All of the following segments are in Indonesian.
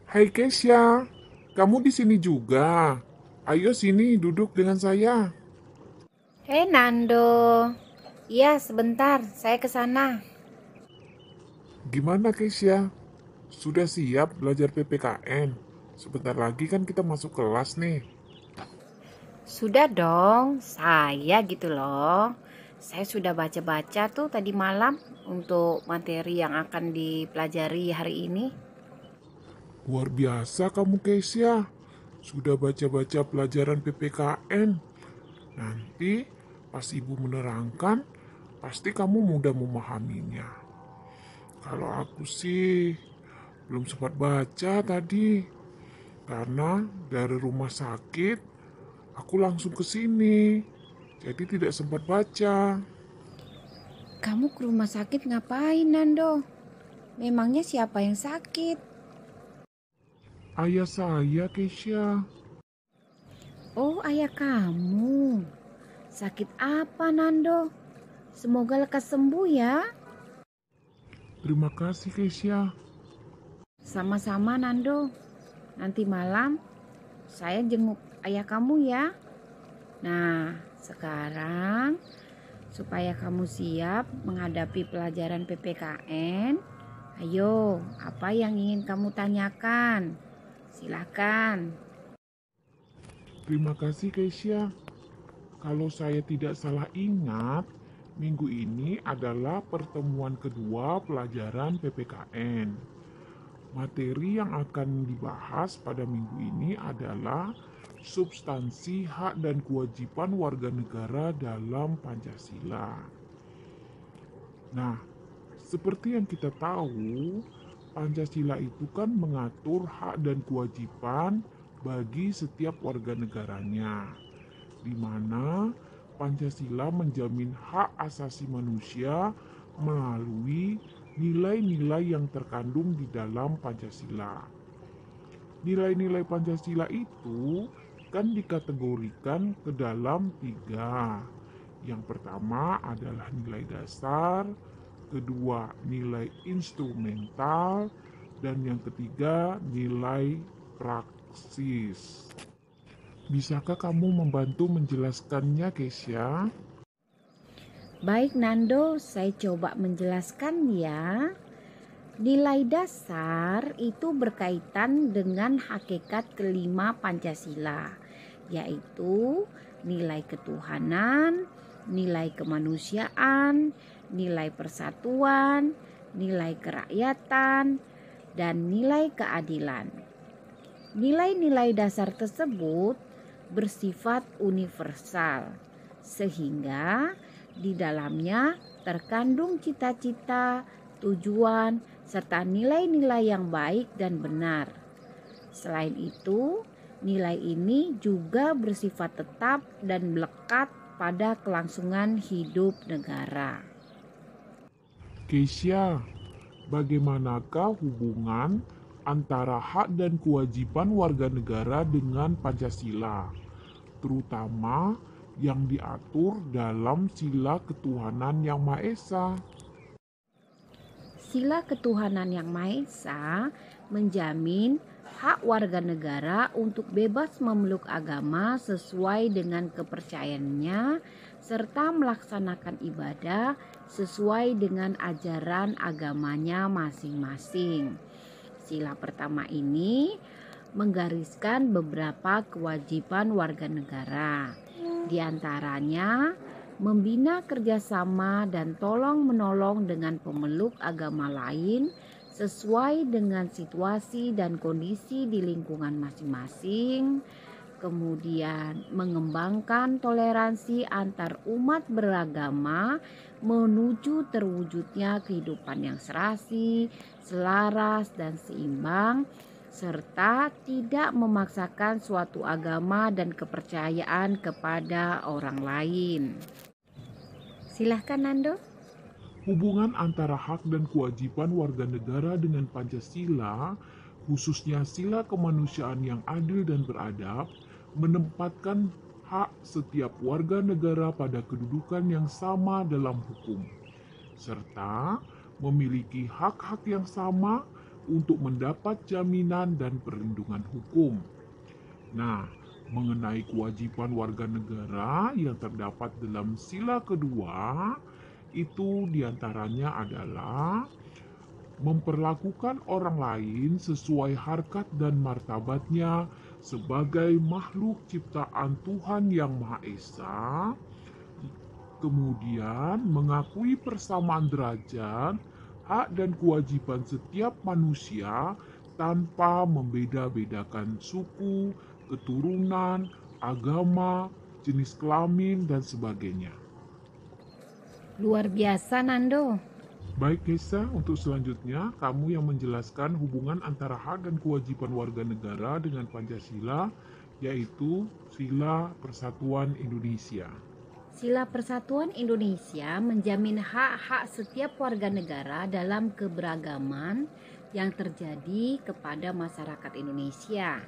Hai Kesya, kamu di sini juga. Ayo sini duduk dengan saya. Hei Nando, iya sebentar, saya ke sana. Gimana Kesya? Sudah siap belajar PPKN? Sebentar lagi kan kita masuk kelas nih. Sudah dong, saya gitu loh. Saya sudah baca-baca tuh tadi malam untuk materi yang akan dipelajari hari ini. Luar biasa kamu Kesya. Sudah baca-baca pelajaran PPKN. Nanti pas ibu menerangkan, pasti kamu mudah memahaminya. Kalau aku sih belum sempat baca tadi. Karena dari rumah sakit aku langsung ke sini. Jadi tidak sempat baca. Kamu ke rumah sakit ngapain Nando? Memangnya siapa yang sakit? Ayah saya, Kesya. Oh ayah kamu. Sakit apa Nando? Semoga lekas sembuh ya. Terima kasih, Kesya. Sama-sama Nando. Nanti malam saya jenguk ayah kamu ya. Nah, sekarang supaya kamu siap menghadapi pelajaran PPKN, ayo, apa yang ingin kamu tanyakan? Silakan. Terima kasih, Kesya. Kalau saya tidak salah ingat, minggu ini adalah pertemuan kedua pelajaran PPKN. Materi yang akan dibahas pada minggu ini adalah substansi hak dan kewajiban warga negara dalam Pancasila. Nah, seperti yang kita tahu, Pancasila itu kan mengatur hak dan kewajiban bagi setiap warga negaranya, di mana Pancasila menjamin hak asasi manusia melalui nilai-nilai yang terkandung di dalam Pancasila. Nilai-nilai Pancasila itu kan dikategorikan ke dalam tiga. Yang pertama adalah nilai dasar, kedua nilai instrumental, dan yang ketiga nilai praksis. Bisakah kamu membantu menjelaskannya, Kesya? Baik Nando, saya coba menjelaskan ya. Nilai dasar itu berkaitan dengan hakikat kelima Pancasila, yaitu nilai ketuhanan, nilai kemanusiaan, nilai persatuan, nilai kerakyatan, dan nilai keadilan. Nilai-nilai dasar tersebut bersifat universal, sehingga di dalamnya terkandung cita-cita, tujuan, serta nilai-nilai yang baik dan benar. Selain itu, nilai ini juga bersifat tetap dan melekat pada kelangsungan hidup negara. Kesya, bagaimanakah hubungan antara hak dan kewajiban warga negara dengan Pancasila, terutama yang diatur dalam Sila Ketuhanan Yang Maha Esa? Sila Ketuhanan Yang Maha Esa menjamin hak warga negara untuk bebas memeluk agama sesuai dengan kepercayaannya serta melaksanakan ibadah sesuai dengan ajaran agamanya masing-masing. Sila pertama ini menggariskan beberapa kewajiban warga negara. Di antaranya membina kerjasama dan tolong-menolong dengan pemeluk agama lain sesuai dengan situasi dan kondisi di lingkungan masing-masing, kemudian mengembangkan toleransi antar umat beragama menuju terwujudnya kehidupan yang serasi, selaras, dan seimbang, serta tidak memaksakan suatu agama dan kepercayaan kepada orang lain. Silahkan Nando. Hubungan antara hak dan kewajiban warga negara dengan Pancasila, khususnya sila kemanusiaan yang adil dan beradab, menempatkan hak setiap warga negara pada kedudukan yang sama dalam hukum, serta memiliki hak-hak yang sama untuk mendapat jaminan dan perlindungan hukum. Nah, mengenai kewajiban warga negara yang terdapat dalam sila kedua, itu diantaranya adalah memperlakukan orang lain sesuai harkat dan martabatnya sebagai makhluk ciptaan Tuhan Yang Maha Esa, kemudian mengakui persamaan derajat, hak dan kewajiban setiap manusia tanpa membeda-bedakan suku, keturunan, agama, jenis kelamin, dan sebagainya. Luar biasa, Nando. Baik, Gesa, untuk selanjutnya kamu yang menjelaskan hubungan antara hak dan kewajiban warga negara dengan Pancasila, yaitu Sila Persatuan Indonesia. Sila Persatuan Indonesia menjamin hak-hak setiap warga negara dalam keberagaman yang terjadi kepada masyarakat Indonesia,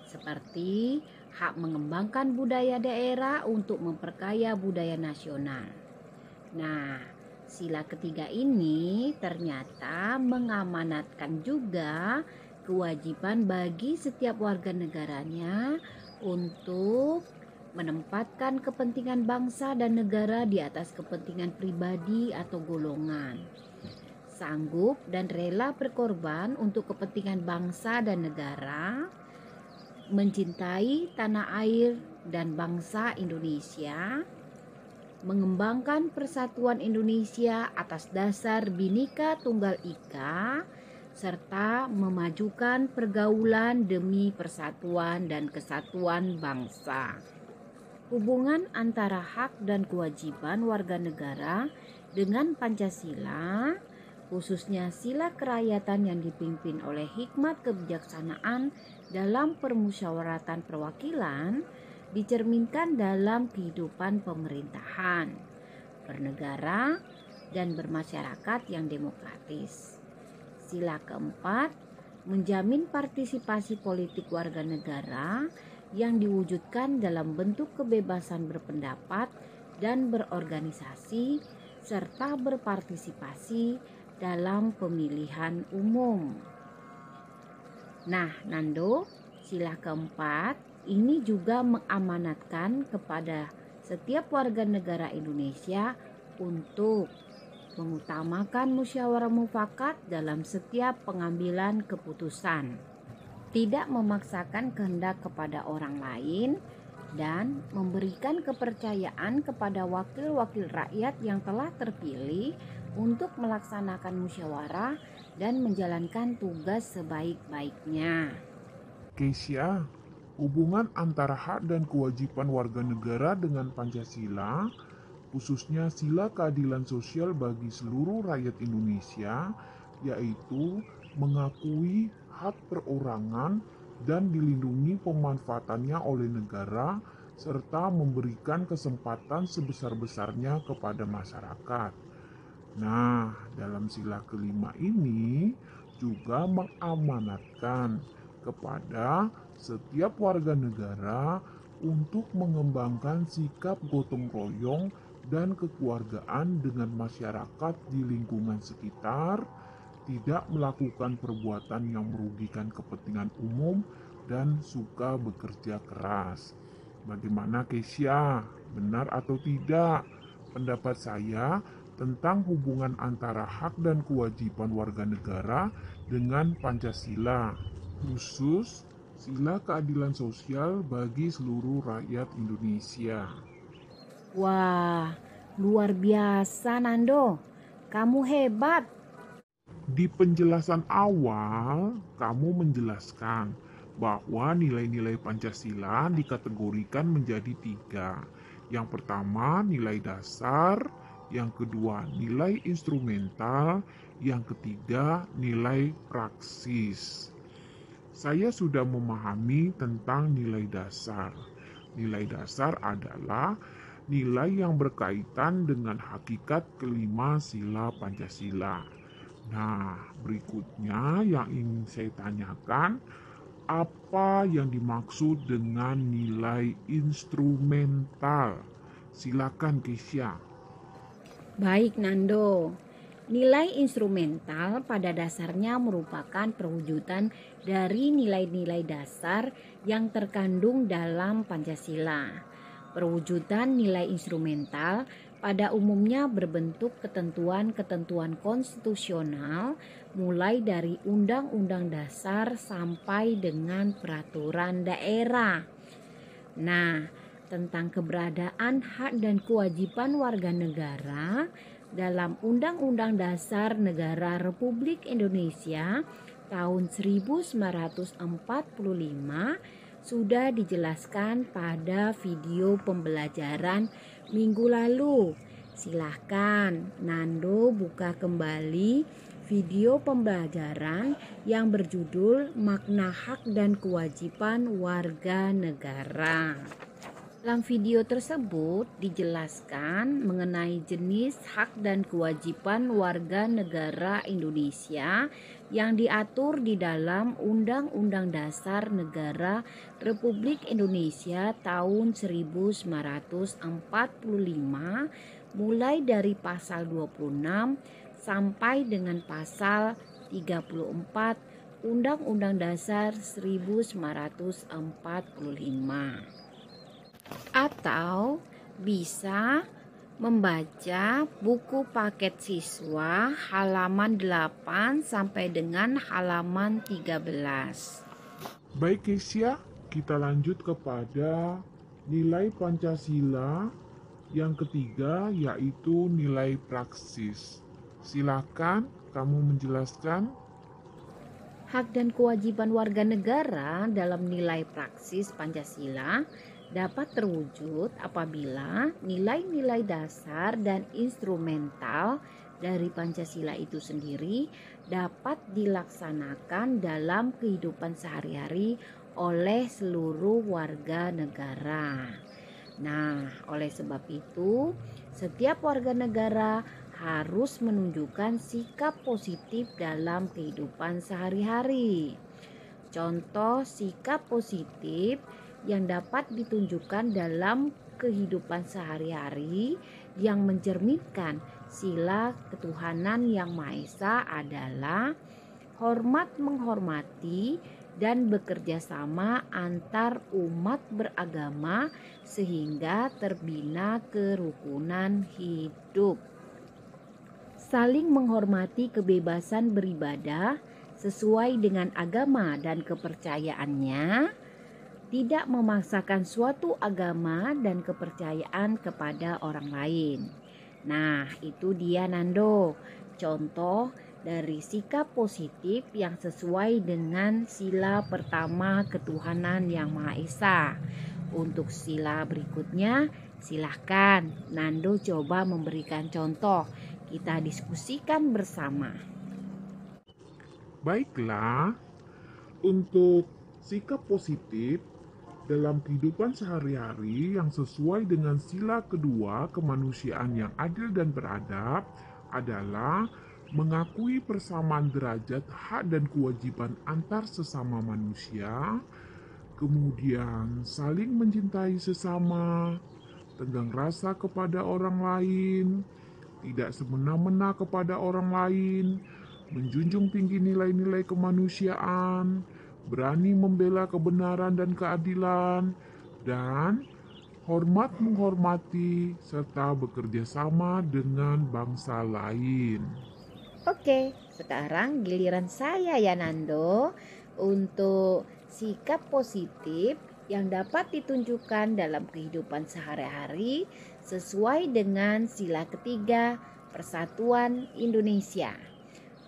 seperti hak mengembangkan budaya daerah untuk memperkaya budaya nasional. Nah, sila ketiga ini ternyata mengamanatkan juga kewajiban bagi setiap warga negaranya untuk menempatkan kepentingan bangsa dan negara di atas kepentingan pribadi atau golongan. Sanggup dan rela berkorban untuk kepentingan bangsa dan negara, mencintai tanah air dan bangsa Indonesia, mengembangkan persatuan Indonesia atas dasar Bhinneka Tunggal Ika, serta memajukan pergaulan demi persatuan dan kesatuan bangsa. Hubungan antara hak dan kewajiban warga negara dengan Pancasila, khususnya sila kerakyatan yang dipimpin oleh hikmat kebijaksanaan dalam permusyawaratan perwakilan, dicerminkan dalam kehidupan pemerintahan, bernegara, dan bermasyarakat yang demokratis. Sila keempat menjamin partisipasi politik warga negara yang diwujudkan dalam bentuk kebebasan berpendapat dan berorganisasi serta berpartisipasi dalam pemilihan umum. Nah, Nando, sila keempat ini juga mengamanatkan kepada setiap warga negara Indonesia untuk mengutamakan musyawarah mufakat dalam setiap pengambilan keputusan, tidak memaksakan kehendak kepada orang lain, dan memberikan kepercayaan kepada wakil-wakil rakyat yang telah terpilih untuk melaksanakan musyawarah dan menjalankan tugas sebaik-baiknya. Kesia, hubungan antara hak dan kewajiban warga negara dengan Pancasila, khususnya sila keadilan sosial bagi seluruh rakyat Indonesia, yaitu mengakui hak perorangan dan dilindungi pemanfaatannya oleh negara, serta memberikan kesempatan sebesar-besarnya kepada masyarakat. Nah, dalam sila kelima ini juga mengamanatkan kepada setiap warga negara untuk mengembangkan sikap gotong royong dan kekeluargaan dengan masyarakat di lingkungan sekitar, tidak melakukan perbuatan yang merugikan kepentingan umum, dan suka bekerja keras. Bagaimana, Kesia? Benar atau tidak pendapat saya tentang hubungan antara hak dan kewajiban warga negara dengan Pancasila, khusus sila keadilan sosial bagi seluruh rakyat Indonesia? Wah, luar biasa, Nando. Kamu hebat. Di penjelasan awal, kamu menjelaskan bahwa nilai-nilai Pancasila dikategorikan menjadi tiga. Yang pertama, nilai dasar. Yang kedua, nilai instrumental. Yang ketiga, nilai praksis. Saya sudah memahami tentang nilai dasar. Nilai dasar adalah nilai yang berkaitan dengan hakikat kelima sila Pancasila. Nah, berikutnya yang ingin saya tanyakan, apa yang dimaksud dengan nilai instrumental? Silakan, Kesia. Baik, Nando. Nilai instrumental pada dasarnya merupakan perwujudan dari nilai-nilai dasar yang terkandung dalam Pancasila. Perwujudan nilai instrumental pada umumnya berbentuk ketentuan-ketentuan konstitusional mulai dari Undang-Undang Dasar sampai dengan peraturan daerah. Nah, tentang keberadaan hak dan kewajiban warga negara dalam Undang-Undang Dasar Negara Republik Indonesia tahun 1945 sudah dijelaskan pada video pembelajaran minggu lalu. Silahkan Nando buka kembali video pembelajaran yang berjudul Makna Hak dan Kewajiban Warga Negara. Dalam video tersebut dijelaskan mengenai jenis hak dan kewajiban warga negara Indonesia yang diatur di dalam Undang-Undang Dasar Negara Republik Indonesia tahun 1945 mulai dari pasal 26 sampai dengan pasal 34 Undang-Undang Dasar 1945. Atau bisa membaca buku paket siswa halaman 8 sampai dengan halaman 13. Baik Kesia, kita lanjut kepada nilai Pancasila yang ketiga, yaitu nilai praksis. Silakan kamu menjelaskan. Hak dan kewajiban warga negara dalam nilai praksis Pancasila dapat terwujud apabila nilai-nilai dasar dan instrumental dari Pancasila itu sendiri dapat dilaksanakan dalam kehidupan sehari-hari oleh seluruh warga negara. Nah, oleh sebab itu, setiap warga negara harus menunjukkan sikap positif dalam kehidupan sehari-hari. Contoh sikap positif yang dapat ditunjukkan dalam kehidupan sehari-hari yang mencerminkan sila ketuhanan yang Maha Esa adalah hormat menghormati dan bekerja sama antar umat beragama sehingga terbina kerukunan hidup. Saling menghormati kebebasan beribadah sesuai dengan agama dan kepercayaannya, tidak memaksakan suatu agama dan kepercayaan kepada orang lain. Nah, itu dia Nando, contoh dari sikap positif yang sesuai dengan sila pertama ketuhanan yang Maha Esa. Untuk sila berikutnya, silahkan Nando coba memberikan contoh. Kita diskusikan bersama. Baiklah, untuk sikap positif dalam kehidupan sehari-hari yang sesuai dengan sila kedua kemanusiaan yang adil dan beradab adalah mengakui persamaan derajat hak dan kewajiban antar sesama manusia, kemudian saling mencintai sesama, tenggang rasa kepada orang lain, tidak semena-mena kepada orang lain, menjunjung tinggi nilai-nilai kemanusiaan, berani membela kebenaran dan keadilan, dan hormat menghormati serta bekerja sama dengan bangsa lain. Oke, sekarang giliran saya ya Nando untuk sikap positif yang dapat ditunjukkan dalam kehidupan sehari-hari sesuai dengan sila ketiga Persatuan Indonesia.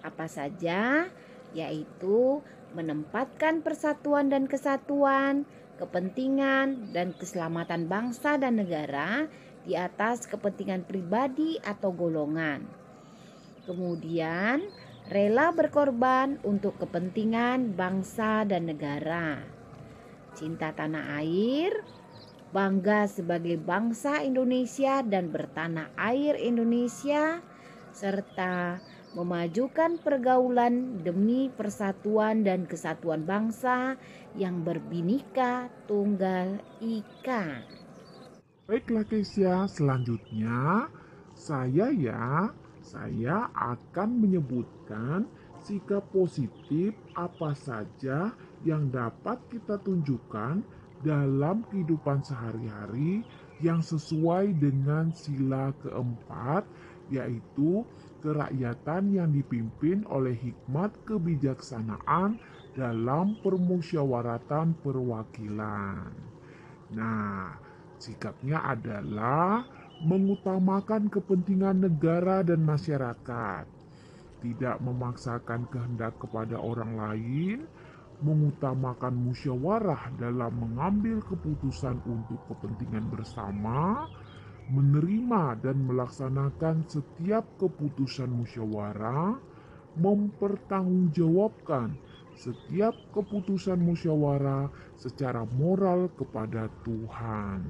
Apa saja? Yaitu menempatkan persatuan dan kesatuan, kepentingan dan keselamatan bangsa dan negara di atas kepentingan pribadi atau golongan. Kemudian, rela berkorban untuk kepentingan bangsa dan negara. Cinta tanah air, bangga sebagai bangsa Indonesia dan bertanah air Indonesia, serta memajukan pergaulan demi persatuan dan kesatuan bangsa yang berbhinneka tunggal ika. Baiklah Kesia, selanjutnya saya ya Saya akan menyebutkan sikap positif apa saja yang dapat kita tunjukkan dalam kehidupan sehari-hari yang sesuai dengan sila keempat, yaitu kerakyatan yang dipimpin oleh hikmat kebijaksanaan dalam permusyawaratan perwakilan. Nah, sikapnya adalah mengutamakan kepentingan negara dan masyarakat, tidak memaksakan kehendak kepada orang lain, mengutamakan musyawarah dalam mengambil keputusan untuk kepentingan bersama, menerima dan melaksanakan setiap keputusan musyawarah, mempertanggungjawabkan setiap keputusan musyawarah secara moral kepada Tuhan.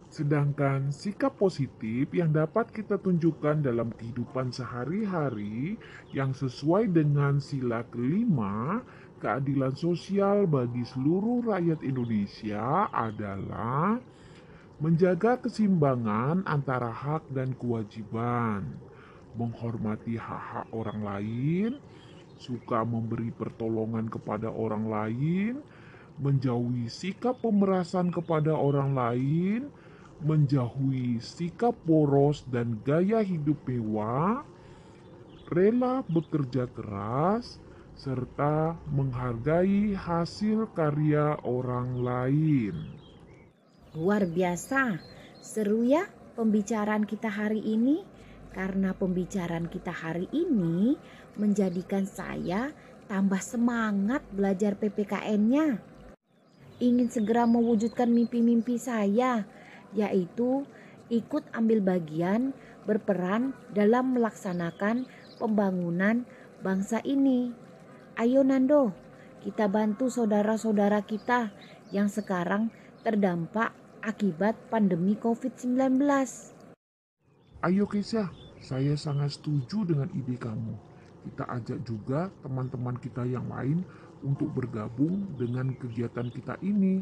Sedangkan sikap positif yang dapat kita tunjukkan dalam kehidupan sehari-hari yang sesuai dengan sila kelima, keadilan sosial bagi seluruh rakyat Indonesia adalah menjaga keseimbangan antara hak dan kewajiban, menghormati hak-hak orang lain, suka memberi pertolongan kepada orang lain, menjauhi sikap pemerasan kepada orang lain, menjauhi sikap boros dan gaya hidup mewah, rela bekerja keras, serta menghargai hasil karya orang lain. Luar biasa, seru ya pembicaraan kita hari ini. Karena pembicaraan kita hari ini menjadikan saya tambah semangat belajar PPKN-nya. Ingin segera mewujudkan mimpi-mimpi saya, yaitu ikut ambil bagian berperan dalam melaksanakan pembangunan bangsa ini. Ayo Nando, kita bantu saudara-saudara kita yang sekarang terdampak akibat pandemi COVID-19. Ayo Kesha, saya sangat setuju dengan ide kamu. Kita ajak juga teman-teman kita yang lain untuk bergabung dengan kegiatan kita ini.